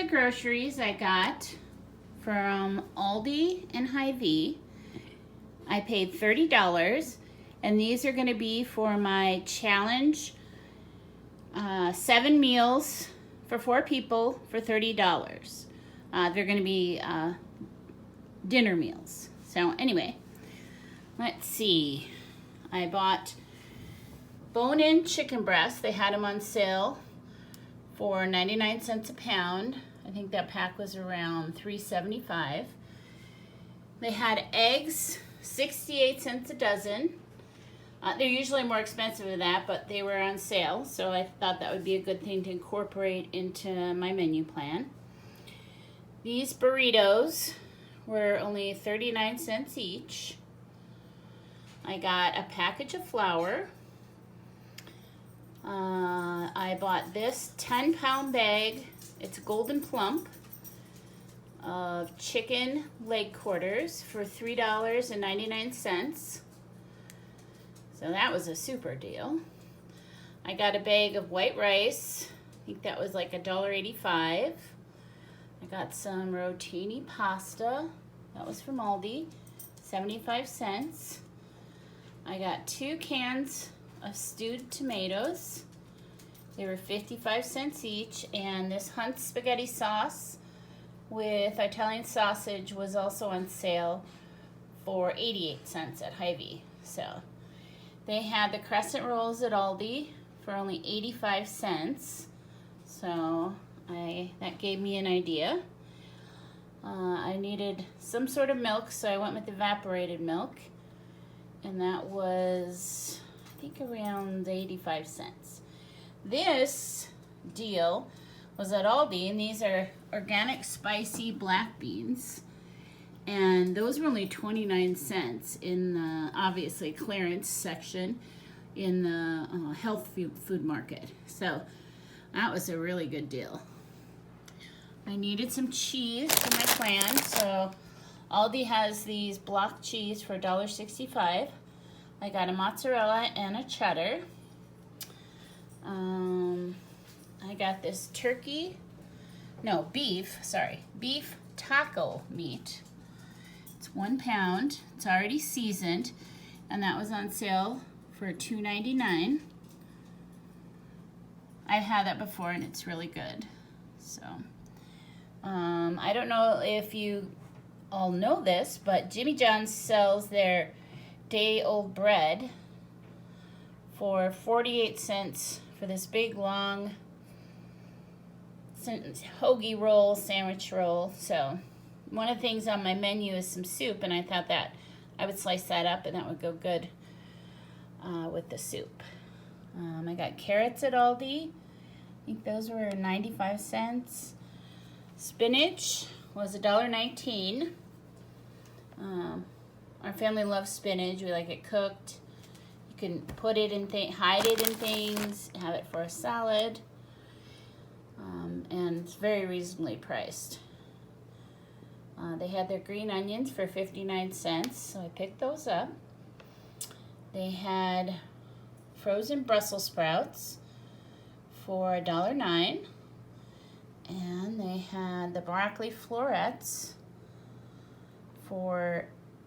groceries I got from Aldi and Hy-Vee. I paid $30, and these are going to be for my challenge, 7 meals for 4 people for $30. They're going to be dinner meals. So anyway, let's see. I bought bone-in chicken breasts. They had them on sale for 99 cents a pound. I think that pack was around $3.75. They had eggs, 68 cents a dozen. They're usually more expensive than that, but they were on sale, so I thought that would be a good thing to incorporate into my menu plan. These burritos were only 39 cents each. I got a package of flour. I bought this 10-pound bag, it's golden plump, of chicken leg quarters for $3.99. So that was a super deal. I got a bag of white rice. I think that was like $1.85. I got some rotini pasta. That was from Aldi, 75 cents. I got 2 cans of stewed tomatoes. They were 55 cents each, and this Hunt's spaghetti sauce with Italian sausage was also on sale for 88 cents at Hy-Vee. So they had the crescent rolls at Aldi for only 85 cents. So that gave me an idea. I needed some sort of milk, so I went with evaporated milk, and that was, I think, around 85 cents. This deal was at Aldi, and these are organic spicy black beans, and those were only 29 cents in the obviously clearance section in the health food market. So that was a really good deal. I needed some cheese for my plan, so Aldi has these block cheese for $1.65. I got a mozzarella and a cheddar. I got this beef taco meat. It's 1 pound. It's already seasoned, and that was on sale for $2.99. I've had that before, and it's really good. So, I don't know if you all know this, but Jimmy John's sells their day-old bread for 48 cents for this big, long hoagie roll, sandwich roll. So one of the things on my menu is some soup, and I thought that I would slice that up, and that would go good with the soup. I got carrots at Aldi. I think those were 95 cents. Spinach was $1.19. Our family loves spinach. We like it cooked. You can put it in hide it in things, have it for a salad, and it's very reasonably priced. They had their green onions for 59 cents, so I picked those up. They had frozen Brussels sprouts for $1.09, and they had the broccoli florets for,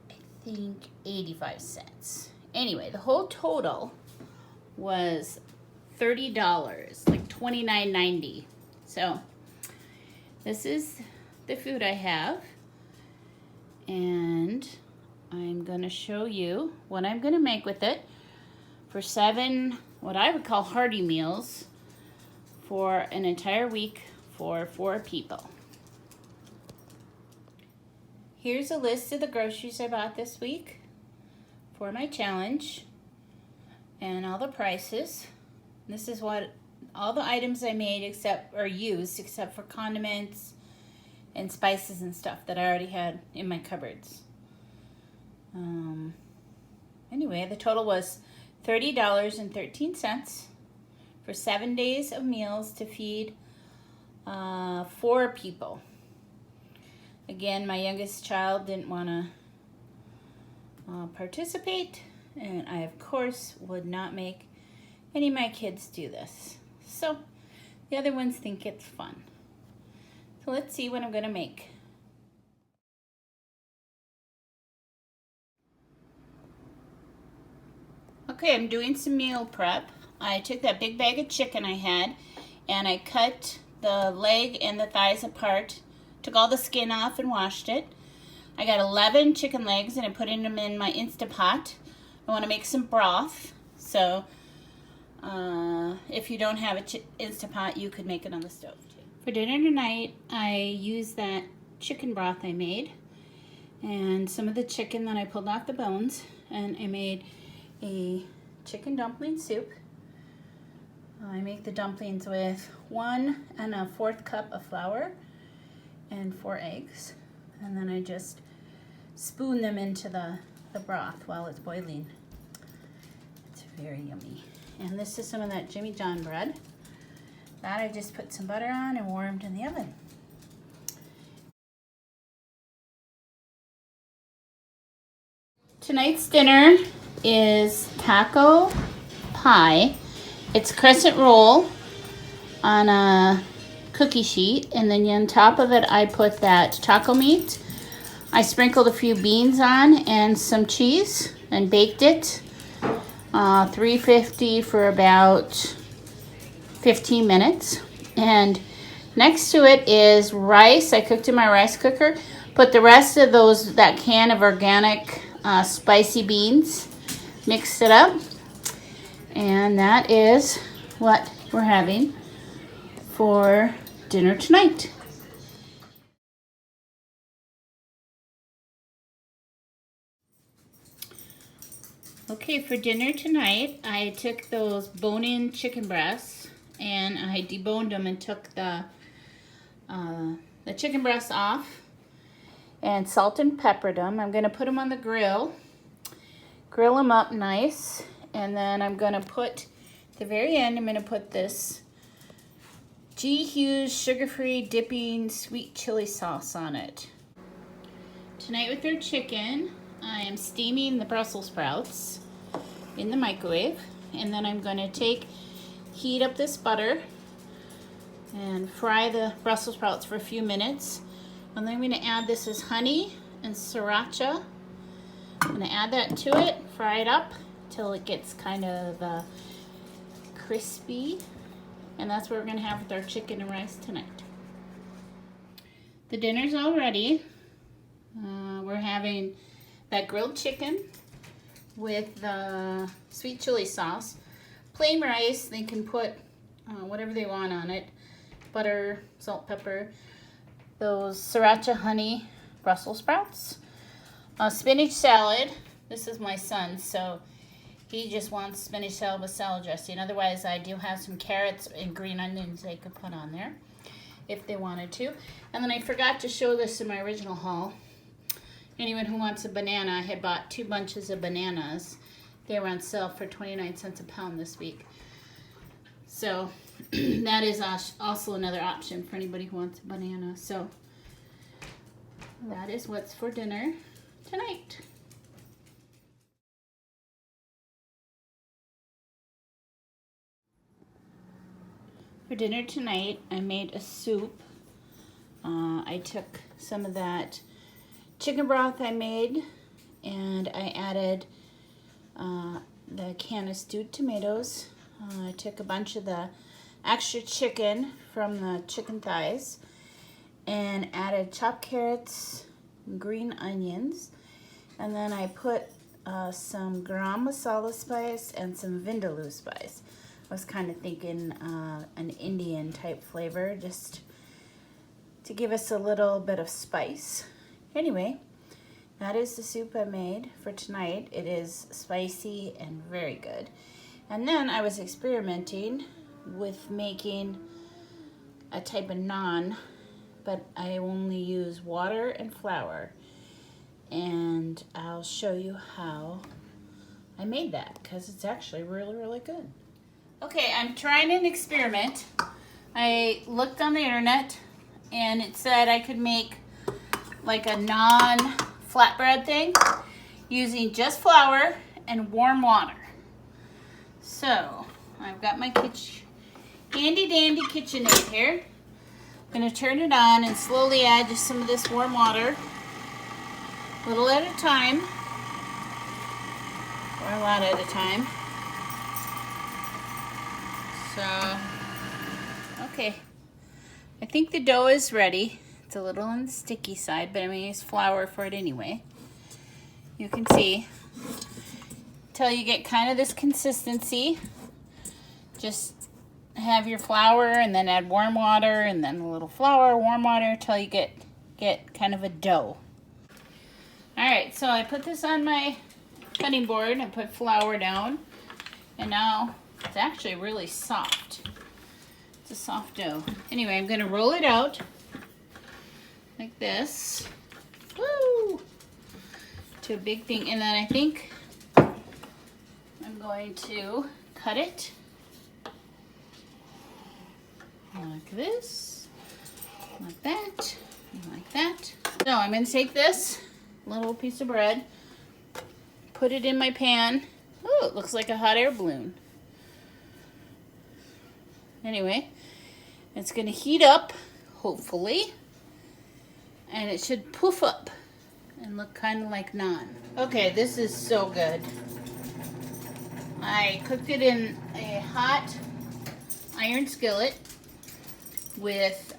I think, 85 cents. Anyway, the whole total was $30, like $29.90. So this is the food I have, and I'm going to show you what I'm going to make with it for 7, what I would call hearty meals for an entire week for 4 people. Here's a list of the groceries I bought this week for my challenge and all the prices. This is what all the items I made except for condiments and spices and stuff that I already had in my cupboards. Anyway, the total was $30.13 for 7 days of meals to feed 4 people. Again, my youngest child didn't want to participate, and I, of course, would not make any of my kids do this. So the other ones think it's fun. So let's see what I'm gonna make. Okay, I'm doing some meal prep. I took that big bag of chicken I had and I cut the leg and the thighs apart, took all the skin off and washed it. I got 11 chicken legs and I put them in my Instapot. I want to make some broth, so if you don't have an Instapot, you could make it on the stove too. For dinner tonight, I used that chicken broth I made and some of the chicken that I pulled off the bones, and I made a chicken dumpling soup. I make the dumplings with 1 1/4 cup of flour and 4 eggs, and then I just spoon them into the broth while it's boiling. It's very yummy. And this is some of that Jimmy John bread that I just put some butter on and warmed in the oven. Tonight's dinner is taco pie. It's crescent roll on a cookie sheet, and then on top of it I put that taco meat. I sprinkled a few beans on and some cheese and baked it 350 for about 15 minutes. And next to it is rice. I cooked in my rice cooker. Put the rest of that can of organic spicy beans, mixed it up, and that is what we're having for dinner tonight. Okay, for dinner tonight, I took those bone-in chicken breasts and I deboned them and took the chicken breasts off and salt and peppered them. I'm going to put them on the grill them up nice, and then I'm going to put, at the very end, I'm going to put this G. Hughes sugar-free dipping sweet chili sauce on it. Tonight with our chicken, I am steaming the Brussels sprouts in the microwave, and then I'm going to heat up this butter and fry the Brussels sprouts for a few minutes. And then I'm going to add this as honey and sriracha. I'm going to add that to it, fry it up till it gets kind of crispy, and that's what we're going to have with our chicken and rice tonight. The dinner's all ready. We're having that grilled chicken with the sweet chili sauce, plain rice. They can put whatever they want on it, butter, salt, pepper, those sriracha honey Brussels sprouts, spinach salad. This is my son, so he just wants spinach salad with salad dressing. Otherwise, I do have some carrots and green onions they could put on there if they wanted to. And then I forgot to show this in my original haul. Anyone who wants a banana, I had bought 2 bunches of bananas. They were on sale for 29 cents a pound this week. So that is also another option for anybody who wants a banana. So that is what's for dinner tonight. For dinner tonight, I made a soup. I took some of that chicken broth I made, and I added the can of stewed tomatoes. I took a bunch of the extra chicken from the chicken thighs and added chopped carrots, green onions, and then I put some garam masala spice and some vindaloo spice. I was kind of thinking an Indian type flavor, just to give us a little bit of spice. Anyway, that is the soup I made for tonight. It is spicy and very good. And then I was experimenting with making a type of naan, but I only use water and flour. And I'll show you how I made that, because it's actually really, really good. Okay, I'm trying an experiment. I looked on the internet and it said I could make like a naan flatbread thing using just flour and warm water. So I've got my handy dandy KitchenAid here. I'm gonna turn it on and slowly add just some of this warm water, a little at a time, or a lot at a time. So, okay. I think the dough is ready. It's a little on the sticky side, but I'm gonna use flour for it anyway. You can see, until you get kind of this consistency, just have your flour and then add warm water and then a little flour, warm water, until you get kind of a dough. All right, so I put this on my cutting board and put flour down, and now it's actually really soft. It's a soft dough. Anyway, I'm gonna roll it out like this. Woo! To a big thing, and then I think I'm going to cut it like this, like that, and like that. So I'm going to take this little piece of bread, put it in my pan. Oh, it looks like a hot air balloon. Anyway, it's going to heat up, hopefully, and it should poof up and look kind of like naan. Okay, this is so good. I cooked it in a hot iron skillet with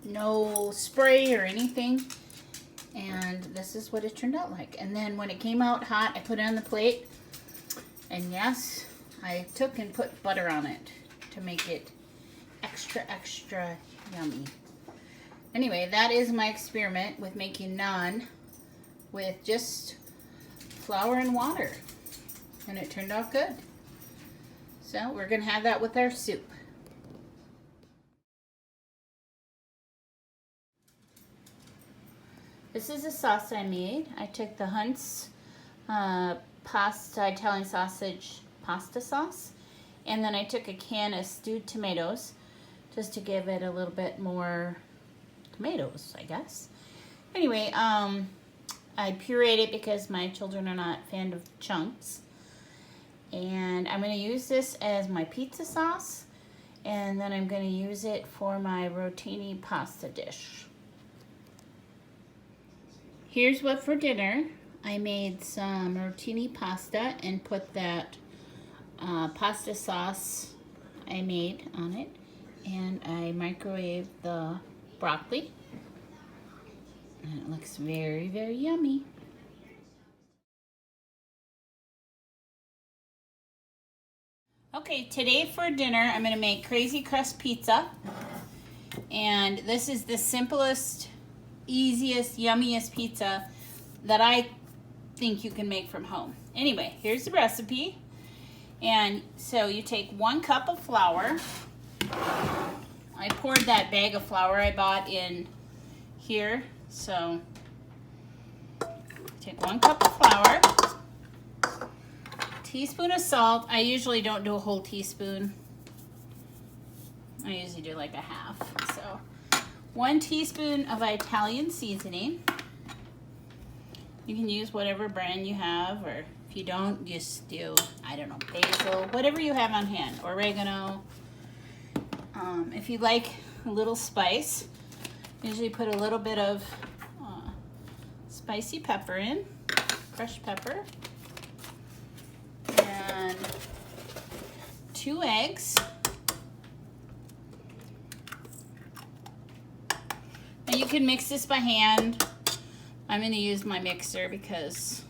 no spray or anything, and this is what it turned out like. And then when it came out hot, I put it on the plate, and yes, I took and put butter on it to make it extra, extra yummy. Anyway, that is my experiment with making naan with just flour and water, and it turned out good. So we're gonna have that with our soup. This is a sauce I made. I took the Hunt's Italian sausage pasta sauce, and then I took a can of stewed tomatoes just to give it a little bit more tomatoes, I guess. Anyway, I pureed it because my children are not fans of chunks. And I'm going to use this as my pizza sauce, and then I'm going to use it for my rotini pasta dish. Here's what for dinner. I made some rotini pasta and put that pasta sauce I made on it, and I microwaved the broccoli, and it looks very, very yummy. Okay, today for dinner I'm going to make crazy crust pizza, and this is the simplest, easiest, yummiest pizza that I think you can make from home. Anyway, here's the recipe. And so you take 1 cup of flour. I poured that bag of flour I bought in here. So take 1 cup of flour, teaspoon of salt. I usually don't do a whole teaspoon. I usually do like a half. So 1 teaspoon of Italian seasoning. You can use whatever brand you have, or if you don't, just do, I don't know, basil, whatever you have on hand, oregano. If you like a little spice, usually put a little bit of spicy pepper in, crushed pepper, and 2 eggs. And you can mix this by hand. I'm going to use my mixer because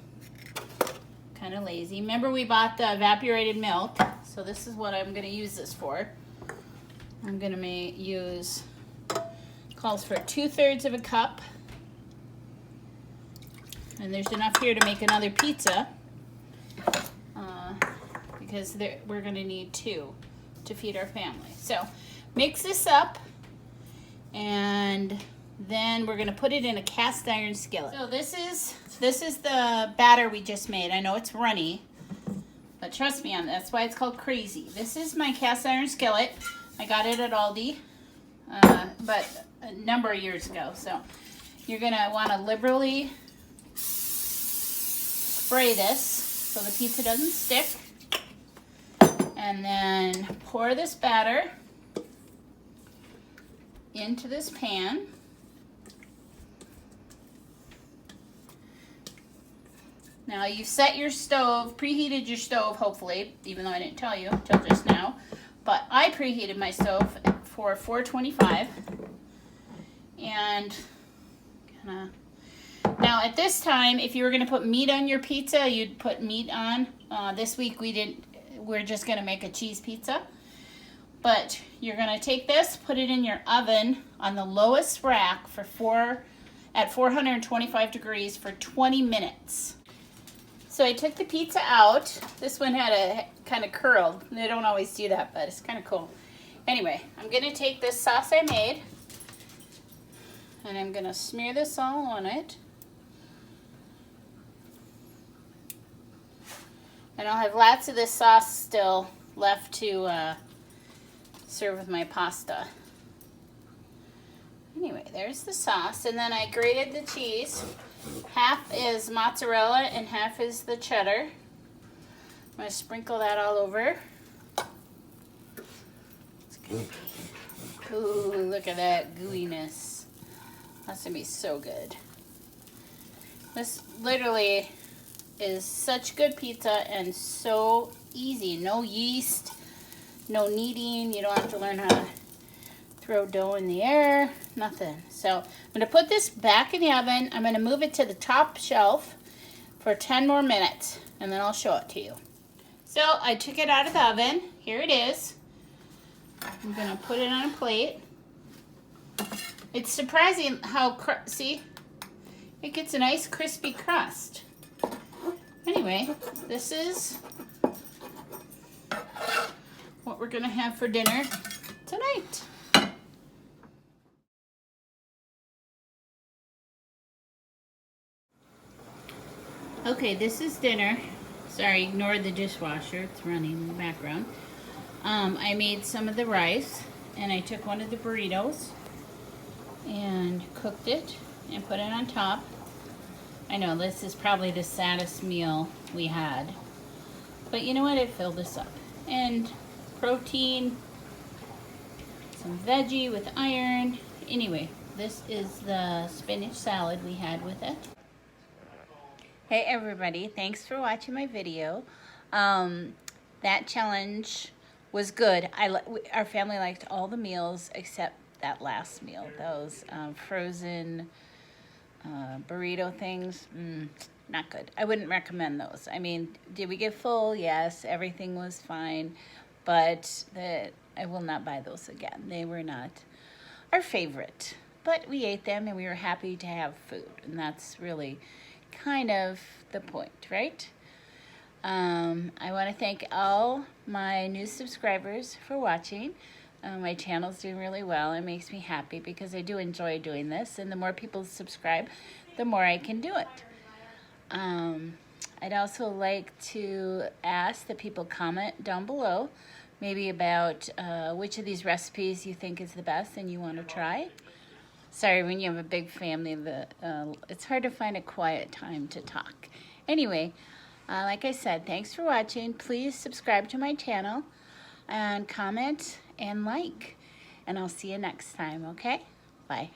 I'm kind of lazy. Remember, we bought the evaporated milk, so this is what I'm going to use this for. I'm going to use, calls for 2/3 of a cup. And there's enough here to make another pizza because we're going to need 2 to feed our family. So mix this up, and then we're going to put it in a cast iron skillet. So this is the batter we just made. I know it's runny, but trust me, that's why it's called crazy. This is my cast iron skillet. I got it at Aldi, but a number of years ago. So you're going to want to liberally spray this so the pizza doesn't stick. And then pour this batter into this pan. Now you've set your stove, preheated your stove hopefully, even though I didn't tell you until just now. But I preheated my stove for 425. And now at this time, if you were gonna put meat on your pizza, you'd put meat on. This week we didn't, we're just gonna make a cheese pizza. But you're gonna take this, put it in your oven on the lowest rack at 425 degrees for 20 minutes. So I took the pizza out. This one had a kind of curled. They don't always do that, but it's kind of cool. Anyway, I'm gonna take this sauce I made and I'm gonna smear this all on it. And I'll have lots of this sauce still left to serve with my pasta. Anyway, there's the sauce, and then I grated the cheese. Half is mozzarella and half is the cheddar. I'm going to sprinkle that all over. Ooh, look at that gooiness. That's going to be so good. This literally is such good pizza and so easy. No yeast, no kneading. You don't have to learn how to throw dough in the air, nothing. So I'm going to put this back in the oven. I'm going to move it to the top shelf for 10 more minutes, and then I'll show it to you. So I took it out of the oven. Here it is. I'm going to put it on a plate. It's surprising how, see, it gets a nice crispy crust. Anyway, this is what we're going to have for dinner tonight. Okay, this is dinner. Sorry, ignore the dishwasher. It's running in the background. I made some of the rice, and I took one of the burritos and cooked it and put it on top. I know this is probably the saddest meal we had, but you know what? It filled us up. And protein, some veggie with iron. Anyway, this is the spinach salad we had with it. Hey everybody, thanks for watching my video. That challenge was good. Our family liked all the meals except that last meal. Those frozen burrito things, not good. I wouldn't recommend those. I mean, did we get full? Yes, everything was fine, but I will not buy those again. They were not our favorite, but we ate them and we were happy to have food, and that's really kind of the point, right? I want to thank all my new subscribers for watching. My channel's doing really well. It makes me happy because I do enjoy doing this, and the more people subscribe, the more I can do it. I'd also like to ask that people comment down below, maybe about which of these recipes you think is the best and you want to try. Sorry, when you have a big family, it's hard to find a quiet time to talk. Anyway, like I said, thanks for watching. Please subscribe to my channel and comment and like. And I'll see you next time, okay? Bye.